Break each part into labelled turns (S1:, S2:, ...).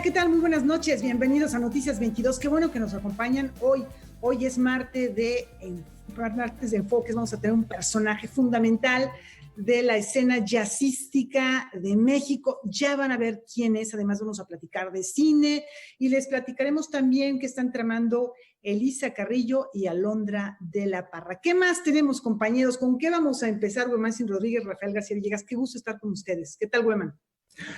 S1: ¿qué tal? Muy buenas noches. Bienvenidos a Noticias 22. Qué bueno que nos acompañan hoy. Hoy es martes de Enfoques. Vamos a tener un personaje fundamental de la escena jazzística de México. Ya van a ver quién es. Además, vamos a platicar de cine y les platicaremos también qué están tramando Elisa Carrillo y Alondra de la Parra. ¿Qué más tenemos, compañeros? ¿Con qué vamos a empezar? Güemansin Rodríguez, Rafael García Villegas. Qué gusto estar con ustedes. ¿Qué tal, Güeman?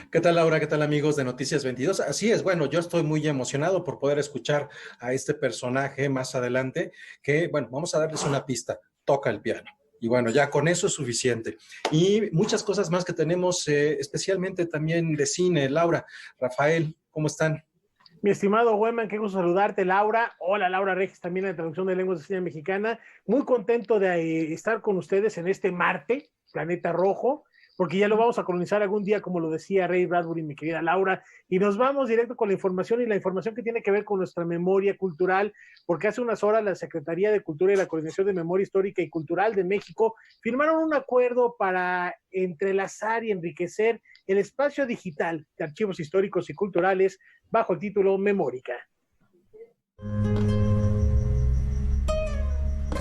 S2: ¿Qué tal, Laura? ¿Qué tal, amigos de Noticias 22? Así es, bueno, yo estoy muy emocionado por poder escuchar a este personaje más adelante, que, bueno, vamos a darles una pista, toca el piano. Y bueno, ya con eso es suficiente. Y muchas cosas más que tenemos, especialmente también de cine. Laura, Rafael, ¿cómo están?
S3: Mi estimado Güeman, qué gusto saludarte, Laura. Hola, Laura Regis, también en la traducción de lenguas de cine mexicana. Muy contento de estar con ustedes en este Marte, planeta rojo, porque ya lo vamos a colonizar algún día, como lo decía Ray Bradbury, mi querida Laura, y nos vamos directo con la información, y la información que tiene que ver con nuestra memoria cultural, porque hace unas horas la Secretaría de Cultura y la Coordinación de Memoria Histórica y Cultural de México firmaron un acuerdo para entrelazar y enriquecer el espacio digital de archivos históricos y culturales bajo el título Memórica.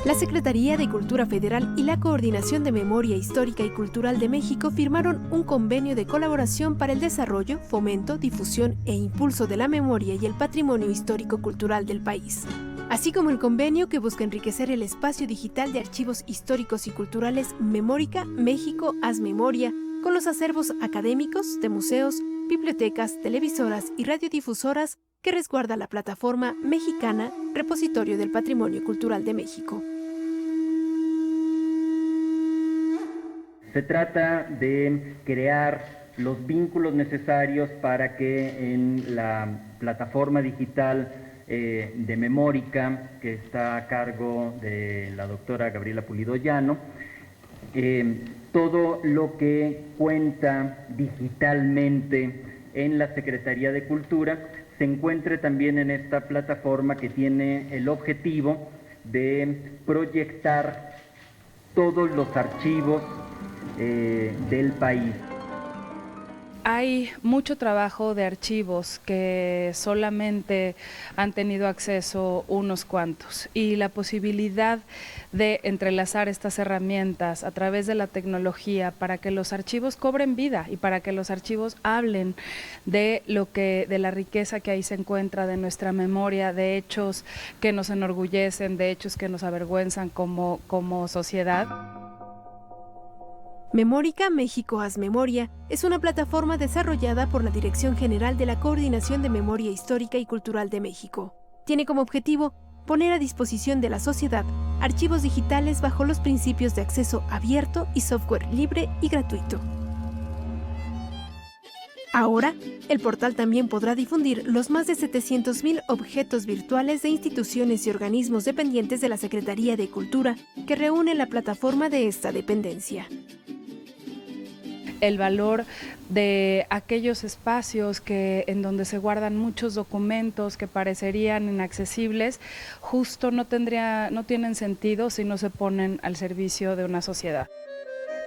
S4: La Secretaría de Cultura Federal y la Coordinación de Memoria Histórica y Cultural de México firmaron un convenio de colaboración para el desarrollo, fomento, difusión e impulso de la memoria y el patrimonio histórico-cultural del país, así como el convenio que busca enriquecer el espacio digital de archivos históricos y culturales Memórica México Haz Memoria, con los acervos académicos de museos, bibliotecas, televisoras y radiodifusoras que resguarda la plataforma mexicana Repositorio del Patrimonio Cultural de México.
S5: Se trata de crear los vínculos necesarios para que en la plataforma digital de Memórica, que está a cargo de la doctora Gabriela Pulido Llano, todo lo que cuenta digitalmente en la Secretaría de Cultura se encuentre también en esta plataforma que tiene el objetivo de proyectar todos los archivos del país.
S6: Hay mucho trabajo de archivos que solamente han tenido acceso unos cuantos, y la posibilidad de entrelazar estas herramientas a través de la tecnología para que los archivos cobren vida y para que los archivos hablen de la riqueza que ahí se encuentra, de nuestra memoria, de hechos que nos enorgullecen, de hechos que nos avergüenzan como sociedad.
S4: Memórica México Haz Memoria es una plataforma desarrollada por la Dirección General de la Coordinación de Memoria Histórica y Cultural de México. Tiene como objetivo poner a disposición de la sociedad archivos digitales bajo los principios de acceso abierto y software libre y gratuito. Ahora, el portal también podrá difundir los más de 700,000 objetos virtuales de instituciones y organismos dependientes de la Secretaría de Cultura que reúnen la plataforma de esta dependencia.
S6: El valor de aquellos espacios en donde se guardan muchos documentos que parecerían inaccesibles, justo no tienen sentido si no se ponen al servicio de una sociedad.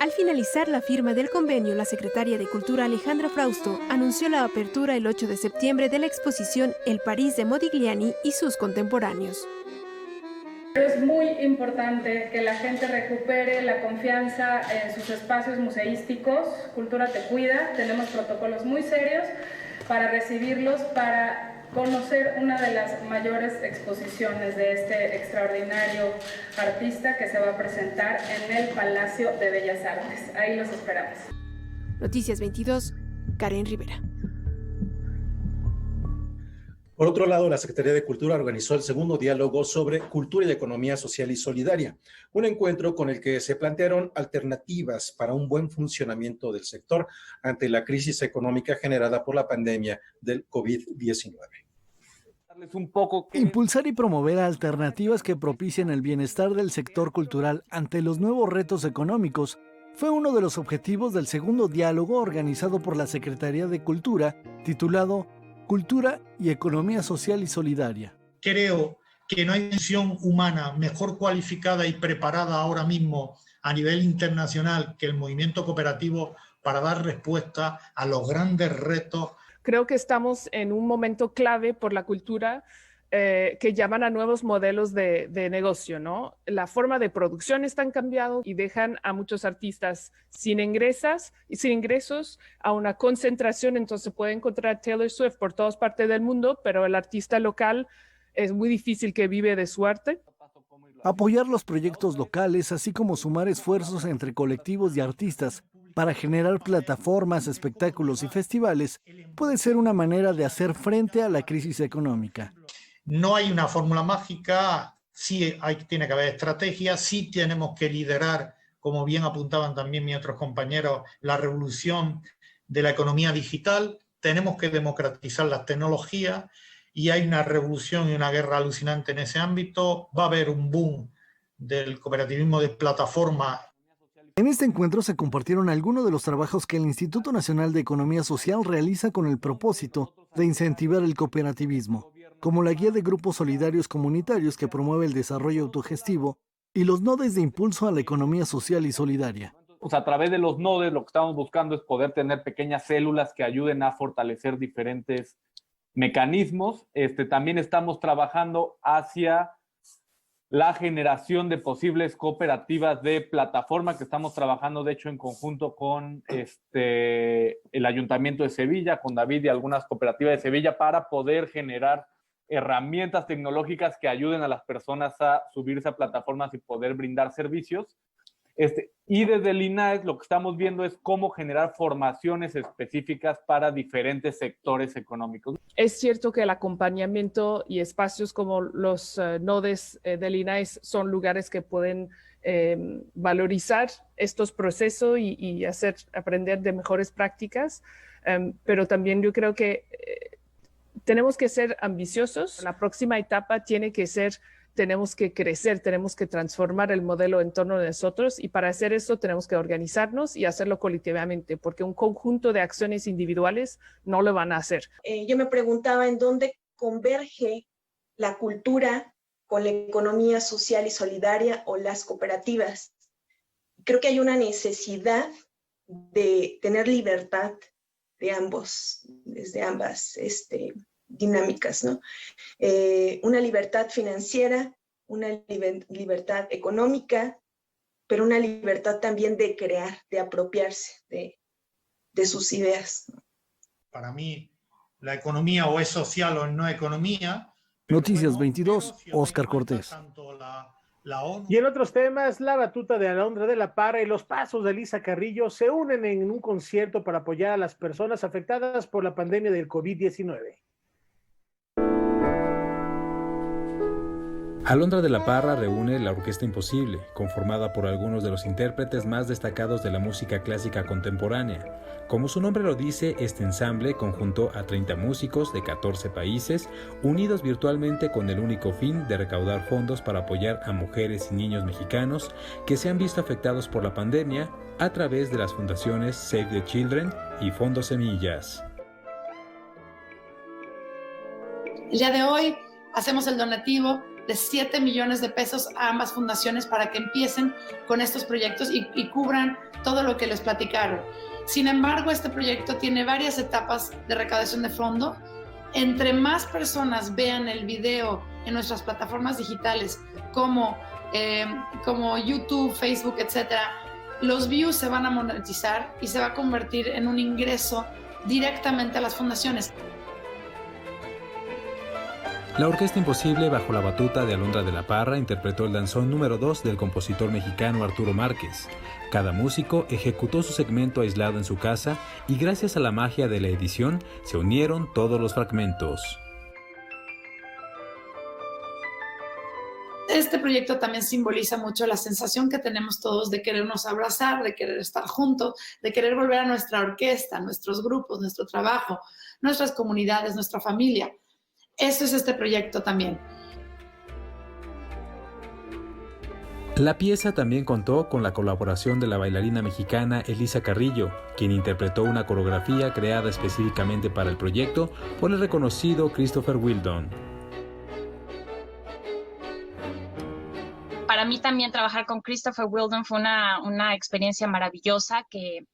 S4: Al finalizar la firma del convenio, la secretaria de Cultura Alejandra Frausto anunció la apertura el 8 de septiembre de la exposición El París de Modigliani y sus contemporáneos.
S7: Es muy importante que la gente recupere la confianza en sus espacios museísticos. Cultura te cuida, tenemos protocolos muy serios para recibirlos, para conocer una de las mayores exposiciones de este extraordinario artista que se va a presentar en el Palacio de Bellas Artes. Ahí los esperamos.
S4: Noticias 22, Karen Rivera.
S2: Por otro lado, la Secretaría de Cultura organizó el segundo diálogo sobre cultura y economía social y solidaria, un encuentro con el que se plantearon alternativas para un buen funcionamiento del sector ante la crisis económica generada por la pandemia del COVID-19.
S8: Impulsar y promover alternativas que propicien el bienestar del sector cultural ante los nuevos retos económicos fue uno de los objetivos del segundo diálogo organizado por la Secretaría de Cultura, titulado Cultura y Economía Social y Solidaria.
S9: Creo que no hay visión humana mejor cualificada y preparada ahora mismo a nivel internacional que el movimiento cooperativo para dar respuesta a los grandes retos
S10: creo que estamos en un momento clave por la cultura que llaman a nuevos modelos de negocio, ¿no? La forma de producción está cambiando y dejan a muchos artistas sin ingresos, a una concentración. Entonces puede encontrar Taylor Swift por todas partes del mundo, pero el artista local es muy difícil que vive de su arte.
S8: Apoyar los proyectos locales, así como sumar esfuerzos entre colectivos y artistas para generar plataformas, espectáculos y festivales, puede ser una manera de hacer frente a la crisis económica.
S9: No hay una fórmula mágica, tiene que haber estrategia, sí tenemos que liderar, como bien apuntaban también mis otros compañeros, la revolución de la economía digital, tenemos que democratizar las tecnologías y hay una revolución y una guerra alucinante en ese ámbito. Va a haber un boom del cooperativismo de plataforma.
S8: En este encuentro se compartieron algunos de los trabajos que el Instituto Nacional de Economía Social realiza con el propósito de incentivar el cooperativismo, como la guía de grupos solidarios comunitarios que promueve el desarrollo autogestivo y los nodes de impulso a la economía social y solidaria.
S11: Pues a través de los nodes lo que estamos buscando es poder tener pequeñas células que ayuden a fortalecer diferentes mecanismos. También estamos trabajando hacia la generación de posibles cooperativas de plataforma, que estamos trabajando de hecho en conjunto con el Ayuntamiento de Sevilla, con David y algunas cooperativas de Sevilla, para poder generar herramientas tecnológicas que ayuden a las personas a subirse a plataformas y poder brindar servicios. Y desde el INAES lo que estamos viendo es cómo generar formaciones específicas para diferentes sectores económicos.
S10: Es cierto que el acompañamiento y espacios como los nodes del INAES son lugares que pueden valorizar estos procesos y aprender de mejores prácticas, pero también yo creo que tenemos que ser ambiciosos. La próxima etapa tiene que ser, tenemos que crecer, tenemos que transformar el modelo en torno de nosotros, y para hacer eso tenemos que organizarnos y hacerlo colectivamente, porque un conjunto de acciones individuales no lo van a hacer.
S12: Yo me preguntaba en dónde converge la cultura con la economía social y solidaria o las cooperativas. Creo que hay una necesidad de tener libertad de desde ambas dinámicas, ¿no? Una libertad financiera, una libertad económica, pero una libertad también de crear, de apropiarse de sus ideas.
S9: Para mí, la economía o es social o no economía.
S8: Noticias 22, Óscar Cortés.
S3: Y en otros temas, la batuta de Alondra de la Parra y los pasos de Elisa Carrillo se unen en un concierto para apoyar a las personas afectadas por la pandemia del COVID-19.
S13: Alondra de la Parra reúne la Orquesta Imposible, conformada por algunos de los intérpretes más destacados de la música clásica contemporánea. Como su nombre lo dice, este ensamble conjuntó a 30 músicos de 14 países, unidos virtualmente con el único fin de recaudar fondos para apoyar a mujeres y niños mexicanos que se han visto afectados por la pandemia a través de las fundaciones Save the Children y Fondo Semillas.
S14: El día de hoy hacemos el donativo de 7 millones de pesos a ambas fundaciones para que empiecen con estos proyectos y cubran todo lo que les platicaron. Sin embargo, este proyecto tiene varias etapas de recaudación de fondo. Entre más personas vean el video en nuestras plataformas digitales como YouTube, Facebook, etcétera, los views se van a monetizar y se va a convertir en un ingreso directamente a las fundaciones.
S13: La Orquesta Imposible, bajo la batuta de Alondra de la Parra, interpretó el danzón número 2 del compositor mexicano Arturo Márquez. Cada músico ejecutó su segmento aislado en su casa y gracias a la magia de la edición se unieron todos los fragmentos.
S14: Este proyecto también simboliza mucho la sensación que tenemos todos de querernos abrazar, de querer estar juntos, de querer volver a nuestra orquesta, nuestros grupos, nuestro trabajo, nuestras comunidades, nuestra familia. Eso es este proyecto también.
S13: La pieza también contó con la colaboración de la bailarina mexicana Elisa Carrillo, quien interpretó una coreografía creada específicamente para el proyecto por el reconocido Christopher Wheeldon.
S15: Para mí también trabajar con Christopher Wheeldon fue una experiencia maravillosa que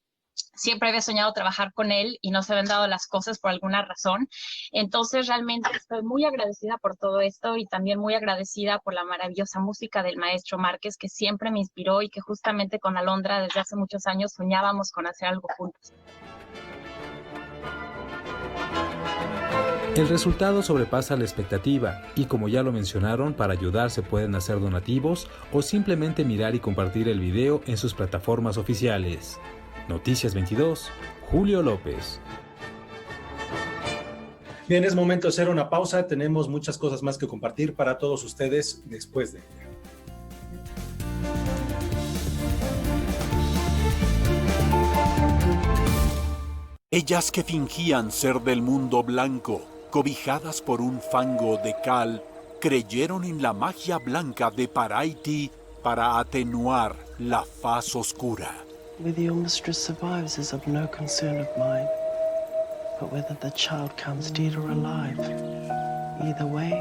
S15: siempre había soñado trabajar con él y no se habían dado las cosas por alguna razón. Entonces realmente estoy muy agradecida por todo esto y también muy agradecida por la maravillosa música del maestro Márquez, que siempre me inspiró y que justamente con Alondra desde hace muchos años soñábamos con hacer algo juntos.
S13: El resultado sobrepasa la expectativa y, como ya lo mencionaron, para ayudar se pueden hacer donativos o simplemente mirar y compartir el video en sus plataformas oficiales. Noticias 22, Julio López.
S2: Bien, es momento de hacer una pausa. Tenemos muchas cosas más que compartir para todos ustedes después de ella.
S16: Ellas que fingían ser del mundo blanco, cobijadas por un fango de cal, creyeron en la magia blanca de Paraity para atenuar la faz oscura.
S17: Whether your mistress survives is of no concern of mine, but whether the child comes dead or alive, either way,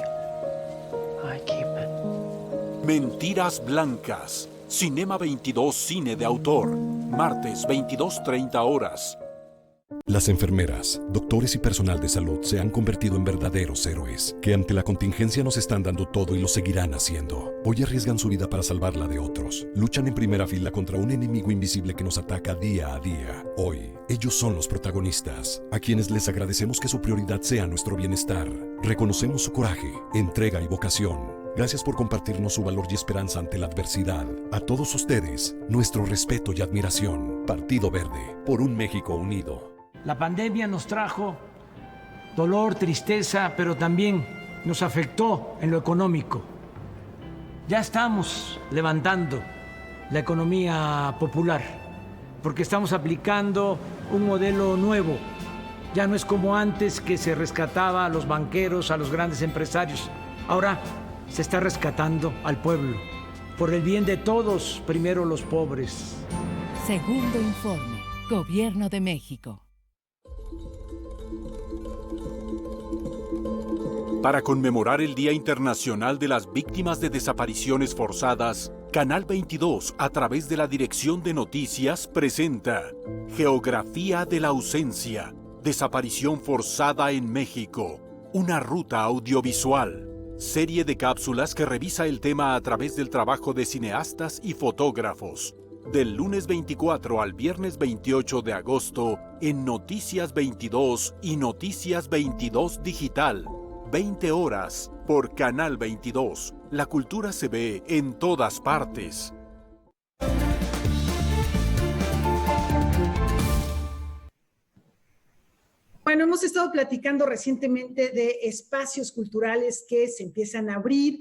S17: I keep it.
S16: Mentiras blancas. Cinema 22 Cine de Autor. Martes 22:30 horas.
S18: Las enfermeras, doctores y personal de salud se han convertido en verdaderos héroes, que ante la contingencia nos están dando todo y lo seguirán haciendo. Hoy arriesgan su vida para salvarla de otros. Luchan en primera fila contra un enemigo invisible que nos ataca día a día. Hoy, ellos son los protagonistas, a quienes les agradecemos que su prioridad sea nuestro bienestar. Reconocemos su coraje, entrega y vocación. Gracias por compartirnos su valor y esperanza ante la adversidad. A todos ustedes, nuestro respeto y admiración. Partido Verde, por un México unido.
S19: La pandemia nos trajo dolor, tristeza, pero también nos afectó en lo económico. Ya estamos levantando la economía popular porque estamos aplicando un modelo nuevo. Ya no es como antes, que se rescataba a los banqueros, a los grandes empresarios. Ahora se está rescatando al pueblo. Por el bien de todos, primero los pobres.
S20: Segundo informe, Gobierno de México.
S16: Para conmemorar el Día Internacional de las Víctimas de Desapariciones Forzadas, Canal 22, a través de la Dirección de Noticias, presenta Geografía de la Ausencia, Desaparición Forzada en México, una ruta audiovisual. Serie de cápsulas que revisa el tema a través del trabajo de cineastas y fotógrafos. Del lunes 24 al viernes 28 de agosto en Noticias 22 y Noticias 22 Digital. 20 horas por Canal 22. La cultura se ve en todas partes.
S1: Bueno, hemos estado platicando recientemente de espacios culturales que se empiezan a abrir.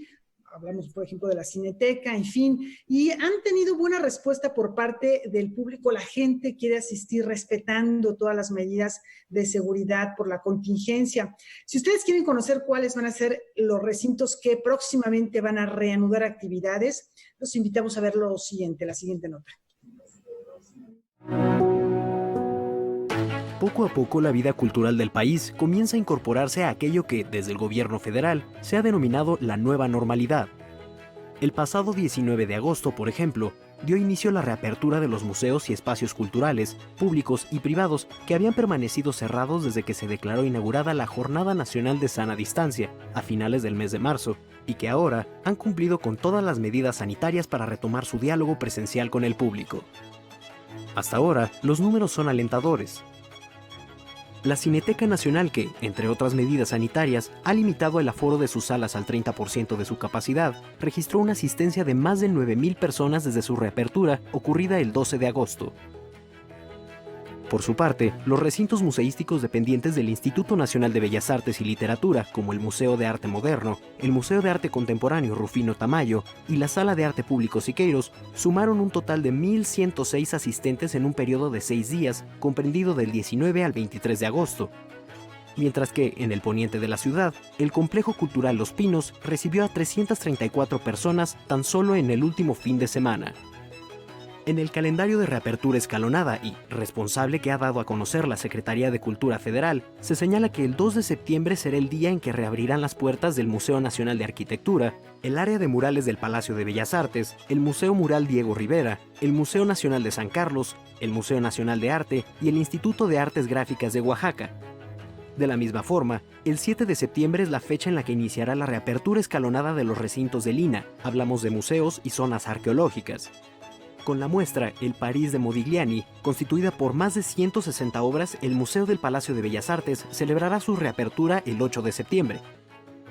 S1: Hablamos, por ejemplo, de la Cineteca, en fin, y han tenido buena respuesta por parte del público. La gente quiere asistir respetando todas las medidas de seguridad por la contingencia. Si ustedes quieren conocer cuáles van a ser los recintos que próximamente van a reanudar actividades, los invitamos a ver la siguiente nota.
S21: Poco a poco la vida cultural del país comienza a incorporarse a aquello que, desde el gobierno federal, se ha denominado la nueva normalidad. El pasado 19 de agosto, por ejemplo, dio inicio la reapertura de los museos y espacios culturales, públicos y privados que habían permanecido cerrados desde que se declaró inaugurada la Jornada Nacional de Sana Distancia, a finales del mes de marzo, y que ahora han cumplido con todas las medidas sanitarias para retomar su diálogo presencial con el público. Hasta ahora, los números son alentadores. La Cineteca Nacional, que, entre otras medidas sanitarias, ha limitado el aforo de sus salas al 30% de su capacidad, registró una asistencia de más de 9,000 personas desde su reapertura, ocurrida el 12 de agosto. Por su parte, los recintos museísticos dependientes del Instituto Nacional de Bellas Artes y Literatura, como el Museo de Arte Moderno, el Museo de Arte Contemporáneo Rufino Tamayo y la Sala de Arte Público Siqueiros, sumaron un total de 1,106 asistentes en un periodo de 6 días, comprendido del 19 al 23 de agosto. Mientras que, en el poniente de la ciudad, el Complejo Cultural Los Pinos recibió a 334 personas tan solo en el último fin de semana. En el calendario de reapertura escalonada y responsable que ha dado a conocer la Secretaría de Cultura Federal, se señala que el 2 de septiembre será el día en que reabrirán las puertas del Museo Nacional de Arquitectura, el área de murales del Palacio de Bellas Artes, el Museo Mural Diego Rivera, el Museo Nacional de San Carlos, el Museo Nacional de Arte y el Instituto de Artes Gráficas de Oaxaca. De la misma forma, el 7 de septiembre es la fecha en la que iniciará la reapertura escalonada de los recintos del INAH, hablamos de museos y zonas arqueológicas. Con la muestra El París de Modigliani, constituida por más de 160 obras, el Museo del Palacio de Bellas Artes celebrará su reapertura el 8 de septiembre.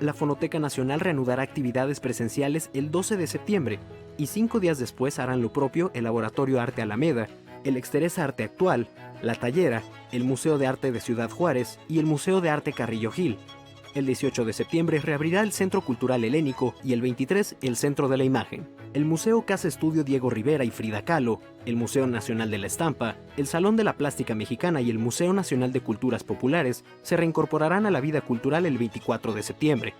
S21: La Fonoteca Nacional reanudará actividades presenciales el 12 de septiembre y 5 días después harán lo propio el Laboratorio Arte Alameda, el Exteresa Arte Actual, La Tallera, el Museo de Arte de Ciudad Juárez y el Museo de Arte Carrillo Gil. El 18 de septiembre reabrirá el Centro Cultural Helénico y el 23 el Centro de la Imagen. El Museo Casa Estudio Diego Rivera y Frida Kahlo, el Museo Nacional de la Estampa, el Salón de la Plástica Mexicana y el Museo Nacional de Culturas Populares se reincorporarán a la vida cultural el 24 de septiembre.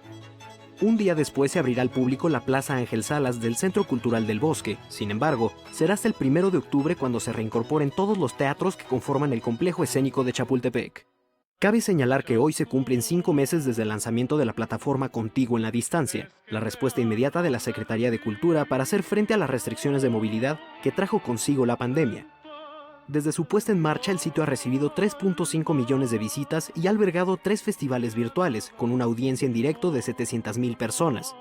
S21: Un día después se abrirá al público la Plaza Ángel Salas del Centro Cultural del Bosque. Sin embargo, será hasta el 1 de octubre cuando se reincorporen todos los teatros que conforman el complejo escénico de Chapultepec. Cabe señalar que hoy se cumplen 5 meses desde el lanzamiento de la plataforma Contigo en la Distancia, la respuesta inmediata de la Secretaría de Cultura para hacer frente a las restricciones de movilidad que trajo consigo la pandemia. Desde su puesta en marcha, el sitio ha recibido 3.5 millones de visitas y ha albergado 3 festivales virtuales, con una audiencia en directo de 700,000 personas.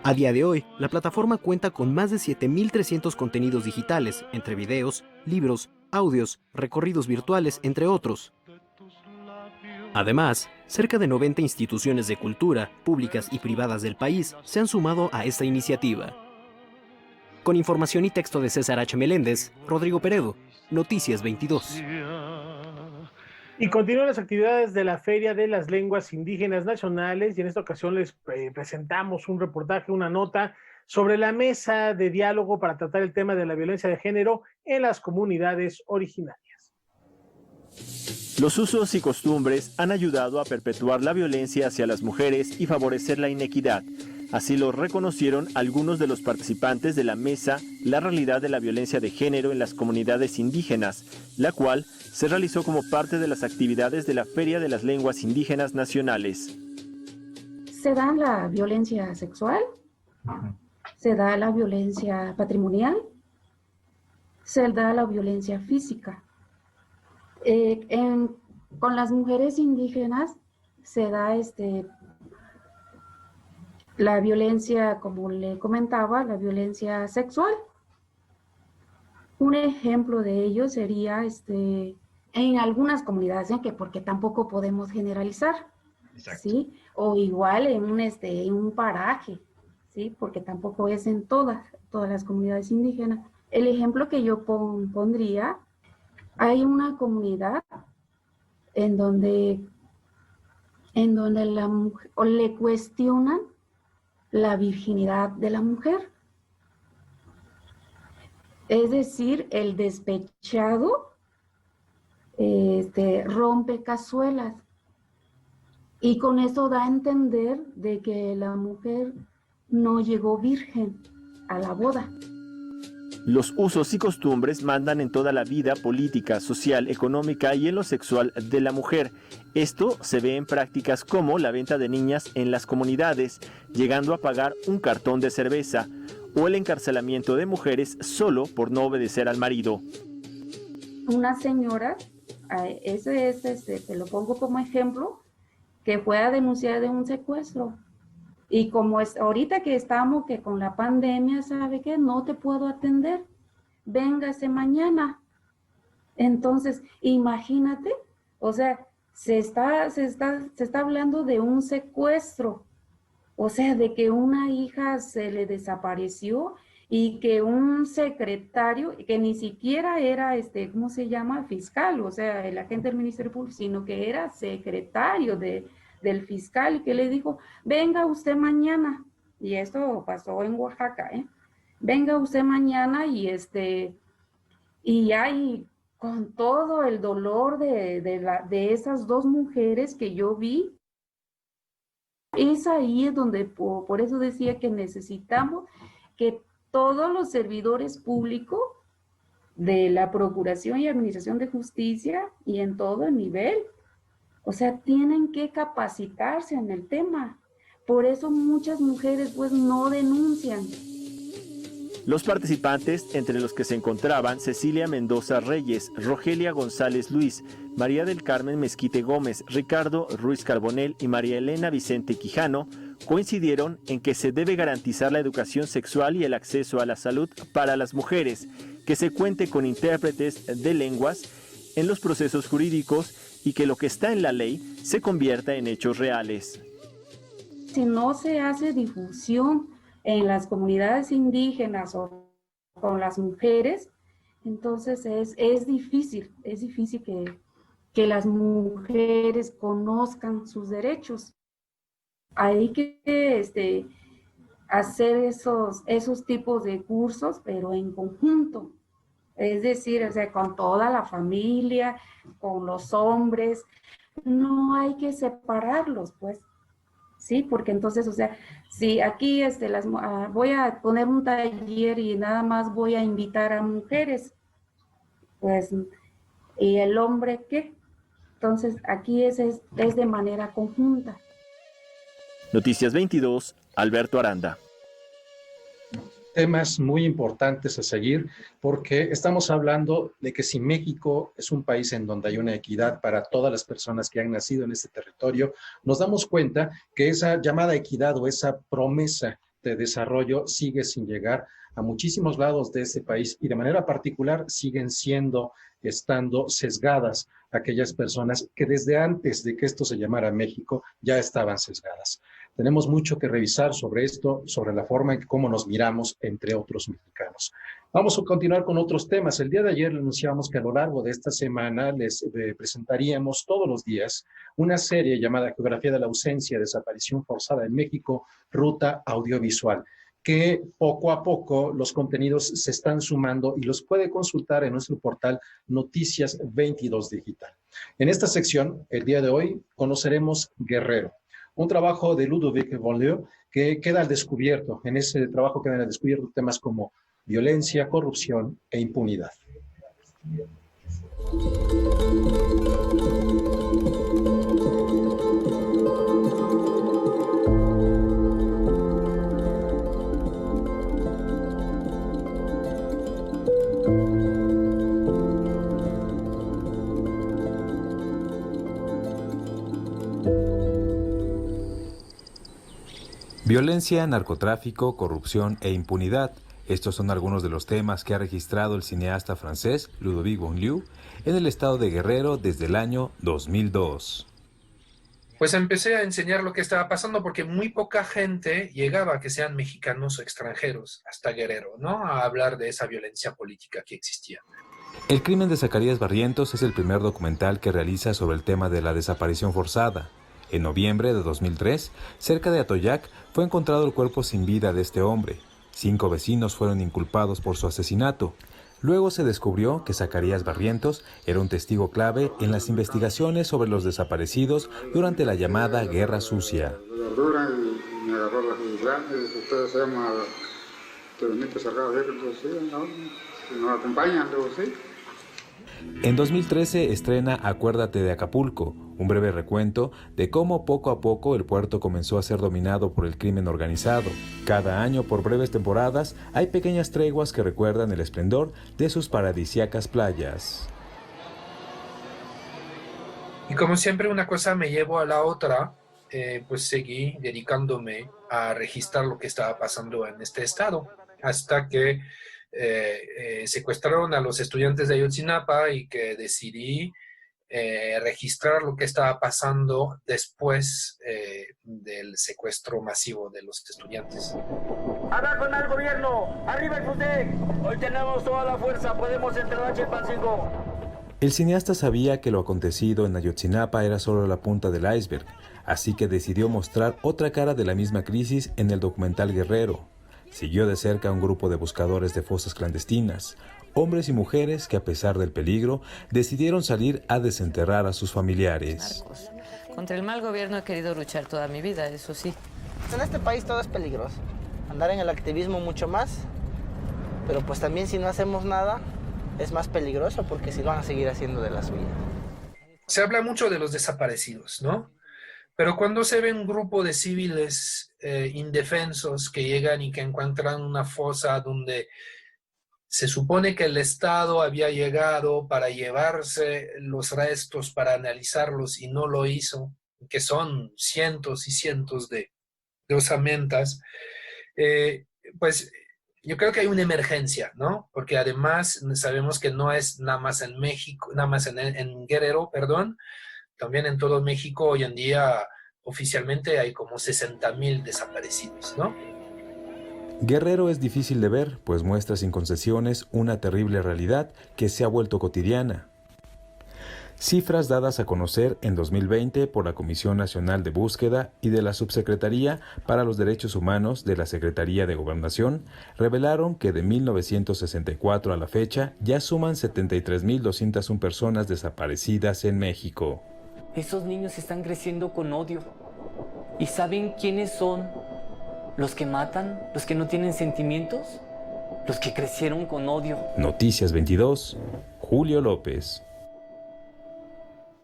S21: A día de hoy, la plataforma cuenta con más de 7,300 contenidos digitales, entre videos, libros, audios, recorridos virtuales, entre otros. Además, cerca de 90 instituciones de cultura, públicas y privadas del país, se han sumado a esta iniciativa. Con información y texto de César H. Meléndez, Rodrigo Peredo, Noticias 22.
S3: Y continúan las actividades de la Feria de las Lenguas Indígenas Nacionales y en esta ocasión les presentamos un reportaje, una nota sobre la mesa de diálogo para tratar el tema de la violencia de género en las comunidades originarias.
S5: Los usos y costumbres han ayudado a perpetuar la violencia hacia las mujeres y favorecer la inequidad. Así lo reconocieron algunos de los participantes de la mesa La realidad de la violencia de género en las comunidades indígenas, la cual se realizó como parte de las actividades de la Feria de las Lenguas Indígenas Nacionales.
S22: Se da la violencia sexual, se da la violencia patrimonial, se da la violencia física. Con las mujeres indígenas se da la violencia, como le comentaba, la violencia sexual. Un ejemplo de ello sería en algunas comunidades, porque tampoco podemos generalizar, ¿sí? O igual en un paraje, ¿sí? Porque tampoco es en todas las comunidades indígenas. El ejemplo que yo pondría, hay una comunidad en donde la mujer, o le cuestionan la virginidad de la mujer. Es decir, el despechado rompe cazuelas y con eso da a entender de que la mujer no llegó virgen a la boda.
S5: Los usos y costumbres mandan en toda la vida política, social, económica y en lo sexual de la mujer. Esto se ve en prácticas como la venta de niñas en las comunidades, llegando a pagar un cartón de cerveza, o el encarcelamiento de mujeres solo por no obedecer al marido.
S22: Una señora, te lo pongo como ejemplo, que fue a denunciar de un secuestro. Y como es ahorita que estamos con la pandemia, ¿sabe qué? No te puedo atender. Véngase mañana. Entonces, imagínate, o sea, se está hablando de un secuestro. O sea, de que una hija se le desapareció y que un secretario, que ni siquiera era, ¿cómo se llama? Fiscal, o sea, el agente del Ministerio Público, sino que era secretario del fiscal, y que le dijo, venga usted mañana, y esto pasó en Oaxaca, venga usted mañana, y ahí con todo el dolor de esas dos mujeres que yo vi, es ahí donde, por eso decía que necesitamos que todos los servidores públicos de la Procuración y Administración de Justicia y en todo el nivel. O sea, tienen que capacitarse en el tema. Por eso muchas mujeres pues no denuncian.
S5: Los participantes, entre los que se encontraban Cecilia Mendoza Reyes, Rogelia González Luis, María del Carmen Mezquite Gómez, Ricardo Ruiz Carbonell y María Elena Vicente Quijano, coincidieron en que se debe garantizar la educación sexual y el acceso a la salud para las mujeres, que se cuente con intérpretes de lenguas en los procesos jurídicos y que lo que está en la ley se convierta en hechos reales.
S22: Si no se hace difusión en las comunidades indígenas o con las mujeres, entonces es difícil que las mujeres conozcan sus derechos. Hay que hacer esos tipos de cursos, pero en conjunto. Es decir, o sea, con toda la familia, con los hombres. No hay que separarlos, pues. Sí, porque entonces, o sea, si aquí voy a poner un taller y nada más voy a invitar a mujeres, pues, ¿y el hombre qué? Entonces, aquí es de manera conjunta.
S5: Noticias 22, Alberto Aranda.
S2: Temas muy importantes a seguir porque estamos hablando de que si México es un país en donde hay una equidad para todas las personas que han nacido en este territorio, nos damos cuenta que esa llamada equidad o esa promesa de desarrollo sigue sin llegar a muchísimos lados de este país y de manera particular siguen estando sesgadas aquellas personas que desde antes de que esto se llamara México ya estaban sesgadas. Tenemos mucho que revisar sobre esto, sobre la forma en cómo nos miramos entre otros mexicanos. Vamos a continuar con otros temas. El día de ayer anunciamos que a lo largo de esta semana les presentaríamos todos los días una serie llamada Geografía de la Ausencia, Desaparición Forzada en México, Ruta Audiovisual, que poco a poco los contenidos se están sumando y los puede consultar en nuestro portal Noticias 22 Digital. En esta sección, el día de hoy, conoceremos Guerrero, un trabajo de Ludovic Bonlieu que queda al descubierto. En ese trabajo quedan al descubierto temas como violencia, corrupción e impunidad.
S13: Violencia, narcotráfico, corrupción e impunidad. Estos son algunos de los temas que ha registrado el cineasta francés Ludovic Bonlieu en el estado de Guerrero desde el año 2002.
S6: Pues empecé a enseñar lo que estaba pasando porque muy poca gente llegaba, que sean mexicanos o extranjeros, hasta Guerrero, ¿no? A hablar de esa violencia política que existía.
S13: El crimen de Zacarías Barrientos es el primer documental que realiza sobre el tema de la desaparición forzada. En noviembre de 2003, cerca de Atoyac, fue encontrado el cuerpo sin vida de este hombre. 5 vecinos fueron inculpados por su asesinato. Luego se descubrió que Zacarías Barrientos era un testigo clave en las investigaciones sobre los desaparecidos durante la llamada Guerra Sucia. En 2013 estrena Acuérdate de Acapulco, un breve recuento de cómo poco a poco el puerto comenzó a ser dominado por el crimen organizado. Cada año, por breves temporadas, hay pequeñas treguas que recuerdan el esplendor de sus paradisíacas playas.
S6: Y como siempre una cosa me llevó a la otra, pues seguí dedicándome a registrar lo que estaba pasando en este estado, hasta que secuestraron a los estudiantes de Ayotzinapa y que decidí registrar lo que estaba pasando después del secuestro masivo de los estudiantes.
S7: ¡Habla con el gobierno! ¡Arriba el FUTEC! Hoy tenemos toda la fuerza, podemos entrar a Chilpancingo.
S13: El cineasta sabía que lo acontecido en Ayotzinapa era solo la punta del iceberg, así que decidió mostrar otra cara de la misma crisis en el documental Guerrero. Siguió de cerca a un grupo de buscadores de fosas clandestinas, hombres y mujeres que a pesar del peligro decidieron salir a desenterrar a sus familiares.
S23: Contra el mal gobierno he querido luchar toda mi vida, eso sí.
S24: En este país todo es peligroso. Andar en el activismo mucho más.
S4: pero pues también si no hacemos nada es más peligroso porque si van a seguir haciendo de las suyas.
S6: Se habla mucho de los desaparecidos, ¿no? Pero cuando se ve un grupo de civiles indefensos que llegan y que encuentran una fosa donde se supone que el Estado había llegado para llevarse los restos, para analizarlos y no lo hizo, que son cientos y cientos de osamentas, pues yo creo que hay una emergencia, ¿no? Porque además sabemos que no es nada más en México, nada más en Guerrero, perdón, también en todo México hoy en día oficialmente hay como 60,000 desaparecidos, ¿no?
S13: Guerrero es difícil de ver, pues muestra sin concesiones una terrible realidad que se ha vuelto cotidiana. Cifras dadas a conocer en 2020 por la Comisión Nacional de Búsqueda y de la Subsecretaría para los Derechos Humanos de la Secretaría de Gobernación revelaron que de 1964 a la fecha ya suman 73,201 personas desaparecidas en México.
S10: Esos niños están creciendo con odio. ¿Y saben quiénes son los que matan? ¿Los que no tienen sentimientos? Los que crecieron con odio.
S13: Noticias 22, Julio López.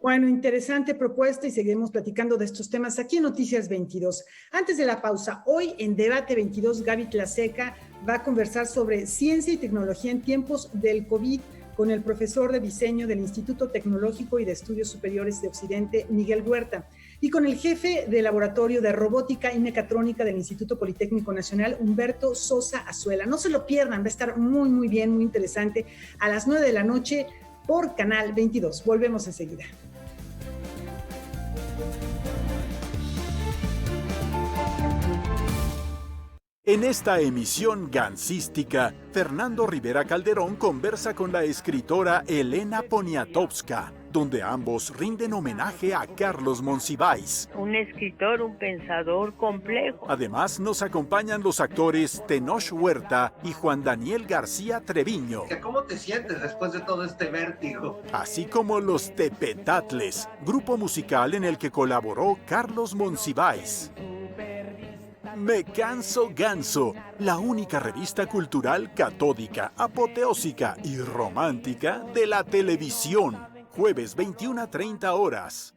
S1: Bueno, interesante propuesta y seguiremos platicando de estos temas aquí en Noticias 22. Antes de la pausa, hoy en Debate 22, Gaby Tlaseca va a conversar sobre ciencia y tecnología en tiempos del COVID con el profesor de diseño del Instituto Tecnológico y de Estudios Superiores de Occidente, Miguel Huerta, y con el jefe de laboratorio de robótica y mecatrónica del Instituto Politécnico Nacional, Humberto Sosa Azuela. No se lo pierdan, va a estar muy, muy bien, muy interesante, a las 9 de la noche por Canal 22. Volvemos enseguida.
S16: En esta emisión gancística, Fernando Rivera Calderón conversa con la escritora Elena Poniatowska, donde ambos rinden homenaje a Carlos Monsiváis.
S11: Un escritor, un pensador complejo.
S16: Además, nos acompañan los actores Tenoch Huerta y Juan Daniel García Treviño.
S24: ¿Cómo te sientes después de todo este vértigo?
S16: Así como los Tepetatles, grupo musical en el que colaboró Carlos Monsiváis. Me Canso Ganso, la única revista cultural catódica, apoteósica y romántica de la televisión. Jueves 21:30 horas.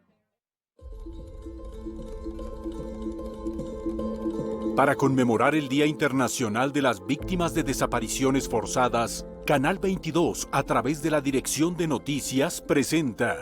S16: Para conmemorar el Día Internacional de las Víctimas de Desapariciones Forzadas, Canal 22, a través de la Dirección de Noticias, presenta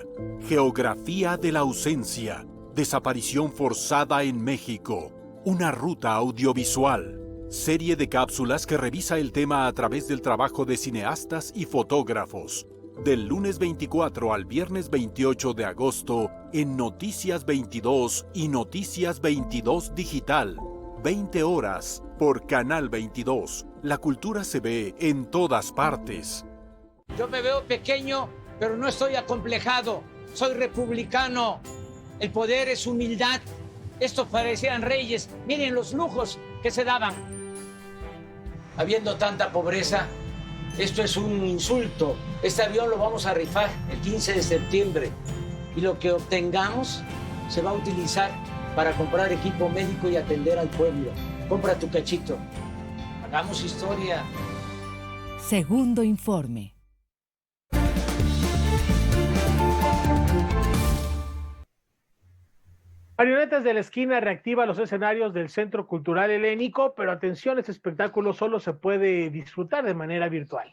S16: Geografía de la Ausencia, Desaparición Forzada en México. Una ruta audiovisual, serie de cápsulas que revisa el tema a través del trabajo de cineastas y fotógrafos. Del lunes 24 al viernes 28 de agosto en Noticias 22 y Noticias 22 Digital. 20 horas por Canal 22. La cultura se ve en todas partes.
S19: Yo me veo pequeño, pero no estoy acomplejado. Soy republicano. El poder es humildad. Estos parecían reyes. Miren los lujos que se daban. Habiendo tanta pobreza, esto es un insulto. Este avión lo vamos a rifar el 15 de septiembre. Y lo que obtengamos se va a utilizar para comprar equipo médico y atender al pueblo. Compra tu cachito. Hagamos historia.
S20: Segundo informe.
S3: Marionetas de la Esquina reactiva los escenarios del Centro Cultural Helénico, pero atención, este espectáculo solo se puede disfrutar de manera virtual.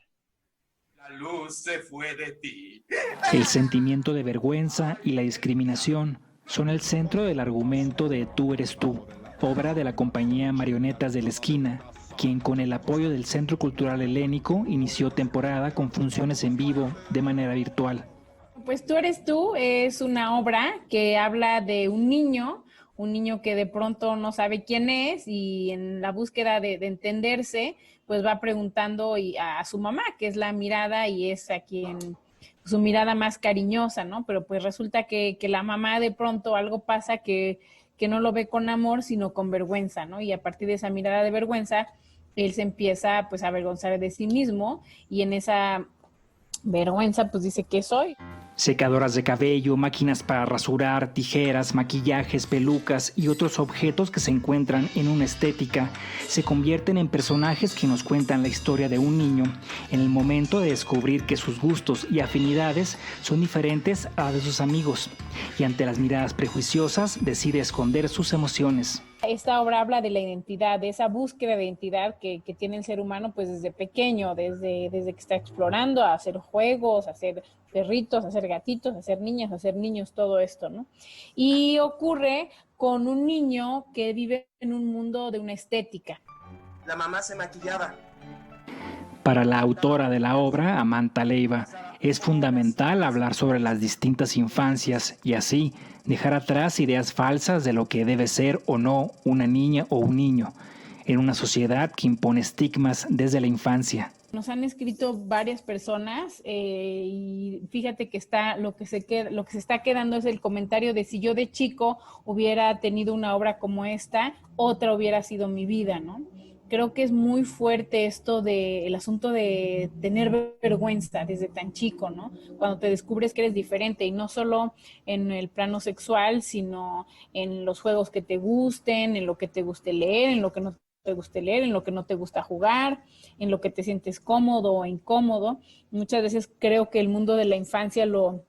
S25: La luz se fue de ti.
S26: El sentimiento de vergüenza y la discriminación son el centro del argumento de Tú eres tú, obra de la compañía Marionetas de la Esquina, quien con el apoyo del Centro Cultural Helénico inició temporada con funciones en vivo de manera virtual.
S27: Pues Tú eres tú es una obra que habla de un niño que de pronto no sabe quién es y en la búsqueda de entenderse, pues va preguntando a su mamá, que es la mirada y es a quien su mirada más cariñosa, ¿no? Pero pues resulta que la mamá de pronto algo pasa que no lo ve con amor, sino con vergüenza, ¿no? Y a partir de esa mirada de vergüenza, él se empieza pues a avergonzar de sí mismo y en esa vergüenza pues dice, ¿qué soy?
S26: Secadoras de cabello, máquinas para rasurar, tijeras, maquillajes, pelucas y otros objetos que se encuentran en una estética se convierten en personajes que nos cuentan la historia de un niño en el momento de descubrir que sus gustos y afinidades son diferentes a las de sus amigos y ante las miradas prejuiciosas decide esconder sus emociones.
S27: Esta obra habla de la identidad, de esa búsqueda de identidad que tiene el ser humano pues desde pequeño, desde que está explorando a hacer juegos, a hacer perritos, a hacer gatitos, a hacer niñas, a hacer niños, todo esto, ¿no? Y ocurre con un niño que vive en un mundo de una estética.
S24: La mamá se maquillaba.
S26: Para la autora de la obra, Amantha Leiva, es fundamental hablar sobre las distintas infancias y así dejar atrás ideas falsas de lo que debe ser o no una niña o un niño en una sociedad que impone estigmas desde la infancia.
S27: Nos han escrito varias personas y fíjate que lo que se está quedando es el comentario de si yo de chico hubiera tenido una obra como esta, otra hubiera sido mi vida, ¿no? Creo que es muy fuerte esto del asunto de tener vergüenza desde tan chico, ¿no? Cuando te descubres que eres diferente y no solo en el plano sexual, sino en los juegos que te gusten, en lo que te guste leer, en lo que no te guste leer, en lo que no te gusta jugar, en lo que te sientes cómodo o incómodo. Muchas veces creo que el mundo de la infancia lo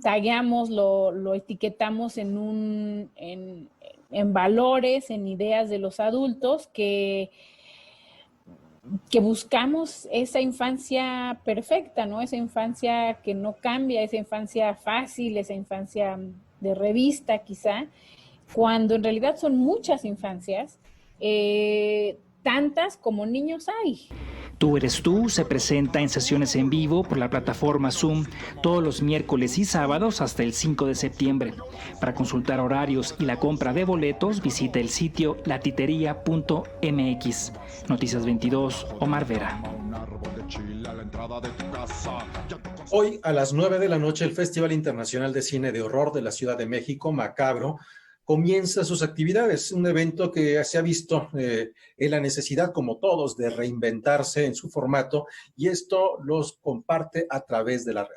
S27: tagueamos, lo etiquetamos en valores, en ideas de los adultos que buscamos esa infancia perfecta, ¿no? Esa infancia que no cambia, esa infancia fácil, esa infancia de revista quizá, cuando en realidad son muchas infancias, tantas como niños hay.
S26: Tú eres tú se presenta en sesiones en vivo por la plataforma Zoom todos los miércoles y sábados hasta el 5 de septiembre. Para consultar horarios y la compra de boletos, visita el sitio latiteria.mx. Noticias 22, Omar Vera.
S2: Hoy a las 9 de la noche el Festival Internacional de Cine de Horror de la Ciudad de México, Macabro, comienza sus actividades, un evento que se ha visto en la necesidad, como todos, de reinventarse en su formato, y esto los comparte a través de la red.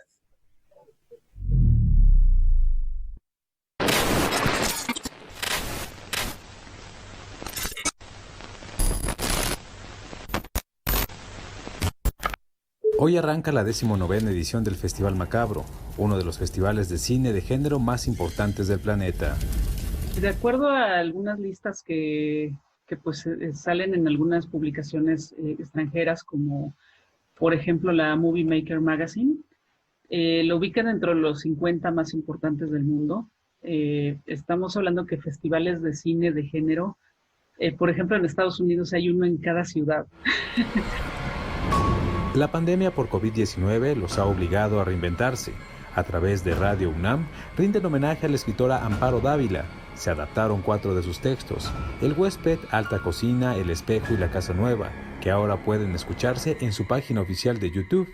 S13: Hoy arranca la 19ª edición del Festival Macabro, uno de los festivales de cine de género más importantes del planeta.
S8: De acuerdo a algunas listas que pues salen en algunas publicaciones extranjeras, como por ejemplo la Movie Maker Magazine, lo ubican dentro de los 50 más importantes del mundo. Estamos hablando que festivales de cine de género, por ejemplo en Estados Unidos hay uno en cada ciudad.
S13: La pandemia por COVID-19 los ha obligado a reinventarse. A través de Radio UNAM, rinden homenaje a la escritora Amparo Dávila. Se adaptaron 4 de sus textos: El huésped, Alta cocina, El espejo y La casa nueva, que ahora pueden escucharse en su página oficial de YouTube.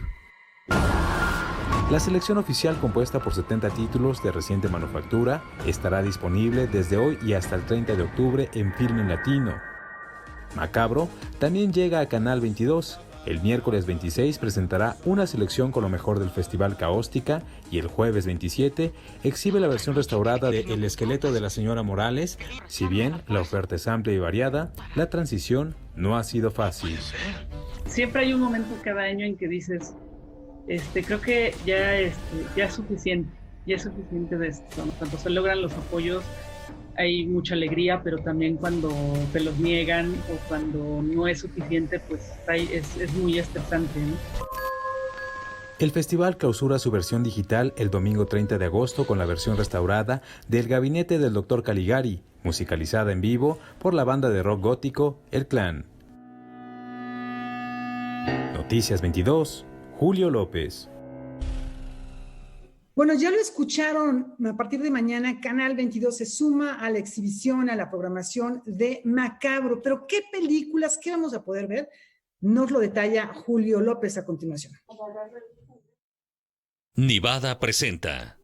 S13: La selección oficial, compuesta por 70 títulos de reciente manufactura, estará disponible desde hoy y hasta el 30 de octubre en Filmin Latino. Macabro también llega a Canal 22. El miércoles 26 presentará una selección con lo mejor del Festival Caóstica y el jueves 27 exhibe la versión restaurada de El esqueleto de la señora Morales. Si bien la oferta es amplia y variada, la transición no ha sido fácil.
S8: Siempre hay un momento cada año en que dices, creo que ya es suficiente de esto, ¿no? Cuando se logran los apoyos hay mucha alegría, pero también cuando te los niegan o cuando no es suficiente, pues es muy estresante, ¿no?
S13: El festival clausura su versión digital el domingo 30 de agosto con la versión restaurada del Gabinete del Dr. Caligari, musicalizada en vivo por la banda de rock gótico El Clan. Noticias 22, Julio López.
S1: Bueno, ya lo escucharon, a partir de mañana Canal 22 se suma a la exhibición, a la programación de Macabro. Pero ¿qué películas, qué vamos a poder ver? Nos lo detalla Julio López a continuación.
S9: Nivada presenta.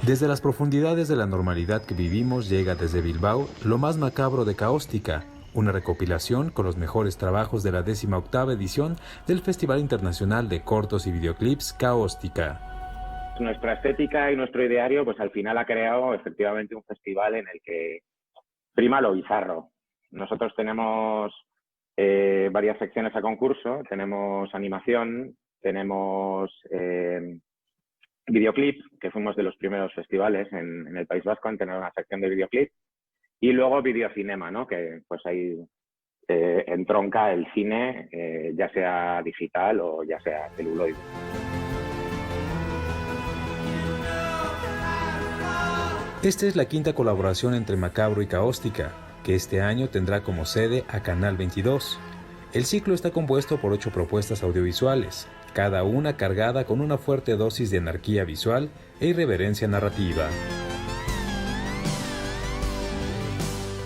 S13: Desde las profundidades de la normalidad que vivimos llega desde Bilbao lo más macabro de Caóstica, una recopilación con los mejores trabajos de la 18ª edición del Festival Internacional de Cortos y Videoclips Caóstica.
S12: Nuestra estética y nuestro ideario, pues al final ha creado efectivamente un festival en el que prima lo bizarro. Nosotros tenemos varias secciones a concurso, tenemos animación, tenemos videoclip, que fuimos de los primeros festivales en el País Vasco en tener una sección de videoclip, y luego videocinema, ¿no? Que pues ahí entronca el cine, ya sea digital o ya sea celuloide.
S13: Esta es la quinta colaboración entre Macabro y Caóstica, que este año tendrá como sede a Canal 22. El ciclo está compuesto por 8 propuestas audiovisuales, cada una cargada con una fuerte dosis de anarquía visual e irreverencia narrativa.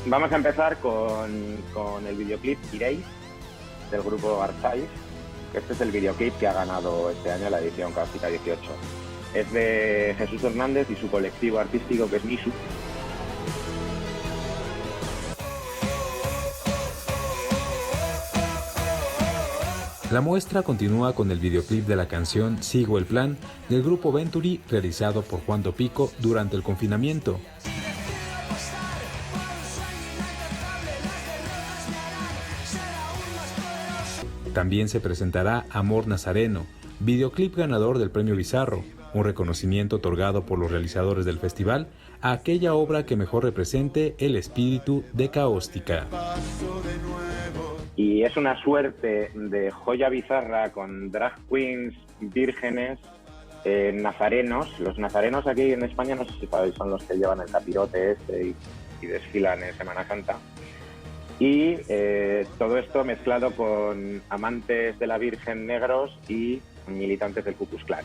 S12: Vamos a empezar con el videoclip Iréis, del grupo Archive. Este es el videoclip que ha ganado este año la edición Caóstica 18. Es de Jesús Hernández y su colectivo artístico, que es Misu.
S13: La muestra continúa con el videoclip de la canción Sigo el Plan del grupo Venturi, realizado por Juan Dopico durante el confinamiento. También se presentará Amor Nazareno, videoclip ganador del Premio Bizarro, un reconocimiento otorgado por los realizadores del festival a aquella obra que mejor represente el espíritu de Caóstica.
S12: Y es una suerte de joya bizarra con drag queens vírgenes, nazarenos. Los nazarenos aquí en España, no sé si sabéis, son los que llevan el capirote y desfilan en Semana Santa. Y todo esto mezclado con amantes de la Virgen negros y militantes del Ku Klux Klan.